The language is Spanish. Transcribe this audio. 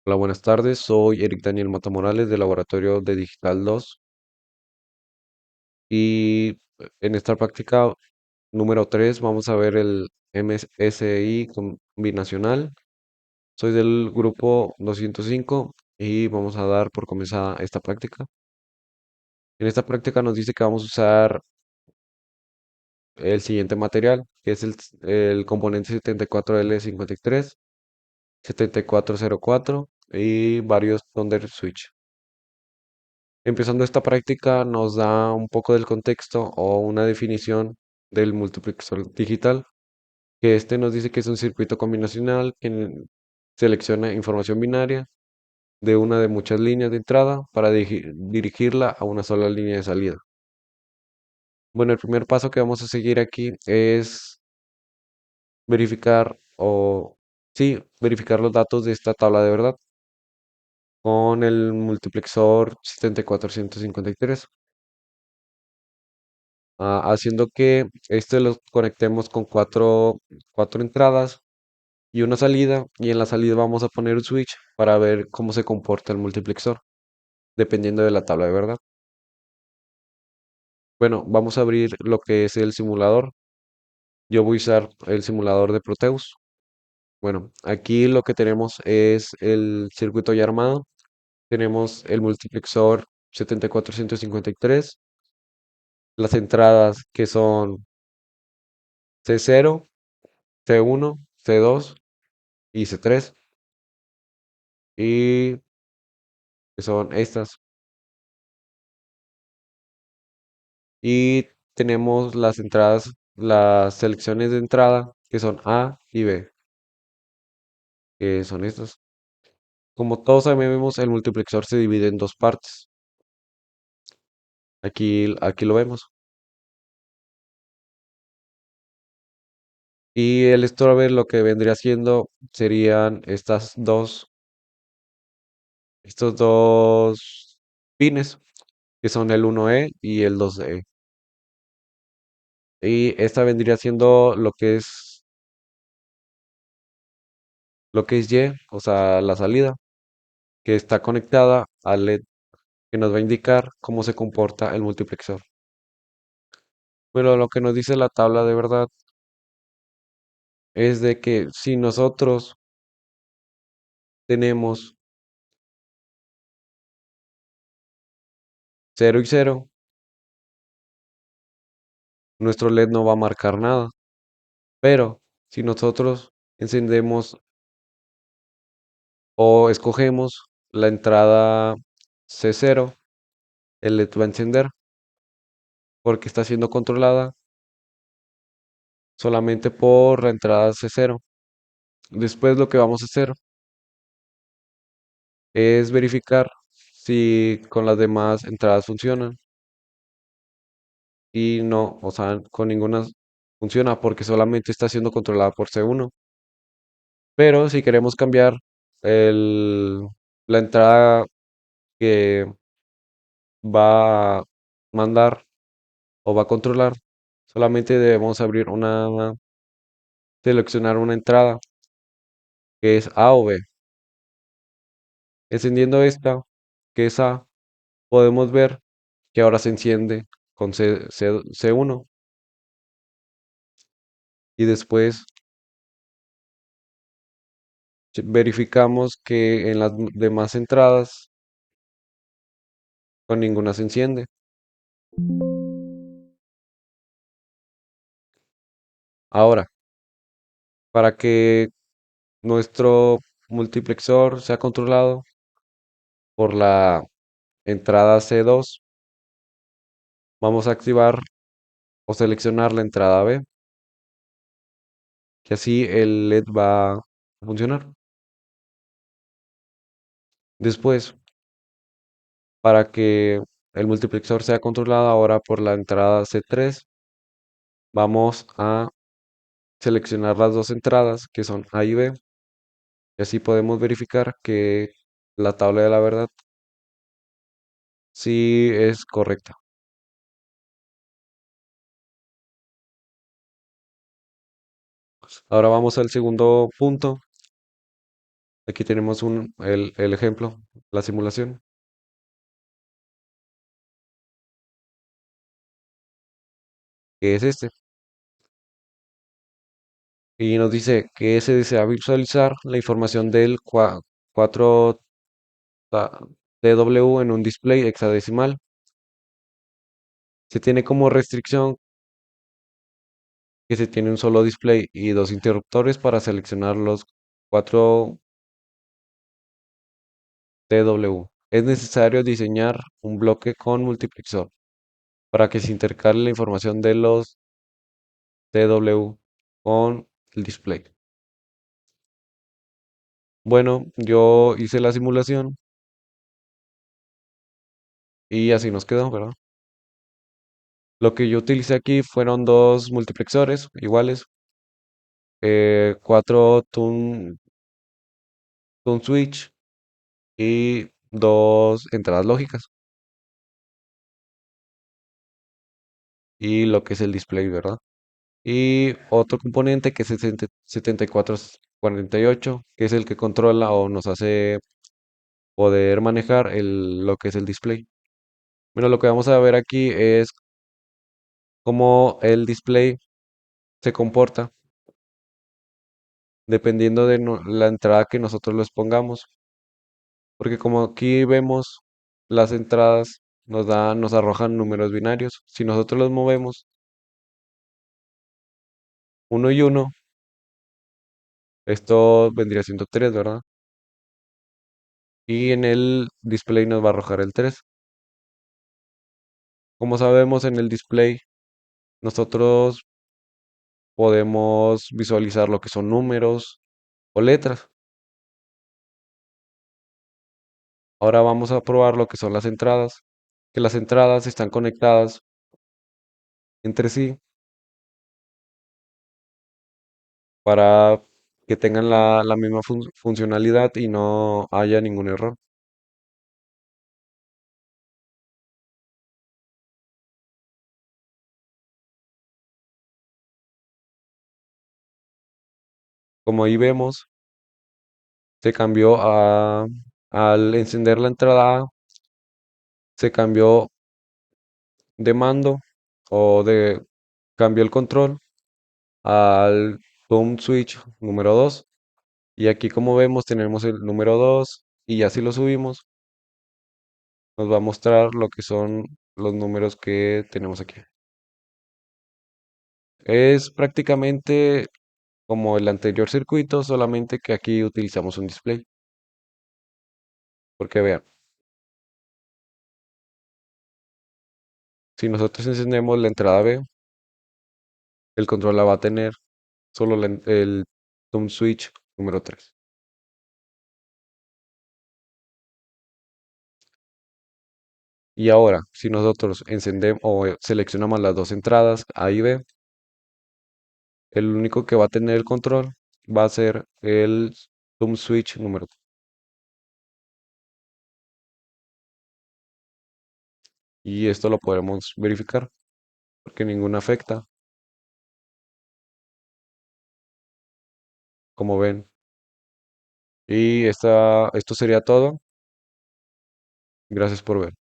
Hola, buenas tardes. Soy Eric Daniel Mata Morales del Laboratorio de Digital 2 y en esta práctica número 3 vamos a ver el MSI combinacional. Soy del grupo 205 y vamos a dar por comenzada esta práctica. En esta práctica nos dice que vamos a usar el siguiente material, que es el componente 74L53, 7404 y varios Thunder Switch. Empezando esta práctica nos da un poco del contexto o una definición del multiplexor digital, que este nos dice que es un circuito combinacional que selecciona información binaria de una de muchas líneas de entrada para dirigirla a una sola línea de salida. Bueno, el primer paso que vamos a seguir aquí es verificar sí, verificar los datos de esta tabla de verdad con el multiplexor 7453. Haciendo que este lo conectemos con cuatro entradas y una salida, y en la salida vamos a poner un switch para ver cómo se comporta el multiplexor, dependiendo de la tabla de verdad. Bueno, vamos a abrir lo que es el simulador. Yo voy a usar el simulador de Proteus. Bueno, aquí lo que tenemos es el circuito ya armado. Tenemos el multiplexor 7453, las entradas que son C0, C1, C2 y C3. Y que son estas. Y tenemos las entradas, las selecciones de entrada, que son A y B, que son estas. Como todos sabemos, el multiplexor se divide en dos partes. Aquí lo vemos. Y el Storaber lo que vendría siendo serían estos dos pines, que son el 1E y el 2E. Y esta vendría siendo lo que es Y, o sea, la salida, que está conectada al LED que nos va a indicar cómo se comporta el multiplexor. Pero lo que nos dice la tabla de verdad es de que si nosotros tenemos cero y cero, nuestro LED no va a marcar nada. Pero si nosotros encendemos o escogemos la entrada C0, el LED va a encender porque está siendo controlada solamente por la entrada C0. Después lo que vamos a hacer es verificar si con las demás entradas funcionan. Y no, o sea, con ninguna funciona porque solamente está siendo controlada por C1. Pero si queremos cambiar el, la entrada que va a mandar o va a controlar, solamente debemos seleccionar una entrada que es A o B. Encendiendo esta, que es A, podemos ver que ahora se enciende con C1 y después verificamos que en las demás entradas con ninguna se enciende. Ahora, para que nuestro multiplexor sea controlado por la entrada C2, vamos a activar o seleccionar la entrada B, que así el LED va a funcionar. Después, para que el multiplexor sea controlado ahora por la entrada C3, vamos a seleccionar las dos entradas que son A y B, y así podemos verificar que la tabla de la verdad sí es correcta. Ahora vamos al segundo punto, Aquí tenemos el ejemplo, la simulación, que es este. Y nos dice que se desea visualizar la información del 4 TW en un display hexadecimal. Se tiene como restricción que se tiene un solo display y dos interruptores para seleccionar los 4 TW. Es necesario diseñar un bloque con multiplexor para que se intercale la información de los TW con el display. Bueno, yo hice la simulación y así nos quedó, ¿verdad? Lo que yo utilicé aquí fueron dos multiplexores iguales, cuatro tune switch y dos entradas lógicas y lo que es el display, ¿verdad? Y otro componente que es el 7448, que es el que controla o nos hace poder manejar lo que es el display. Bueno, lo que vamos a ver aquí es cómo el display se comporta dependiendo de la entrada que nosotros les pongamos. Porque como aquí vemos las entradas nos arrojan números binarios. Si nosotros los movemos uno y uno, esto vendría siendo 3, ¿verdad? Y en el display nos va a arrojar el 3. Como sabemos, en el display nosotros podemos visualizar lo que son números o letras. Ahora vamos a probar lo que son las entradas, que las entradas están conectadas entre sí para que tengan la misma funcionalidad y no haya ningún error. Como ahí vemos, se cambió al encender la entrada A, se cambió de mando o cambió el control al Home Switch número 2. Y aquí como vemos tenemos el número 2 y ya si lo subimos nos va a mostrar lo que son los números que tenemos aquí. Es prácticamente como el anterior circuito, solamente que aquí utilizamos un display. Porque vean, si nosotros encendemos la entrada B, el control la va a tener solo el Thumb Switch número 3. Y ahora, si nosotros encendemos o seleccionamos las dos entradas A y B, el único que va a tener el control va a ser el Thumb Switch número 3. Y esto lo podemos verificar porque ninguna afecta, como ven. Y esto sería todo. Gracias por ver.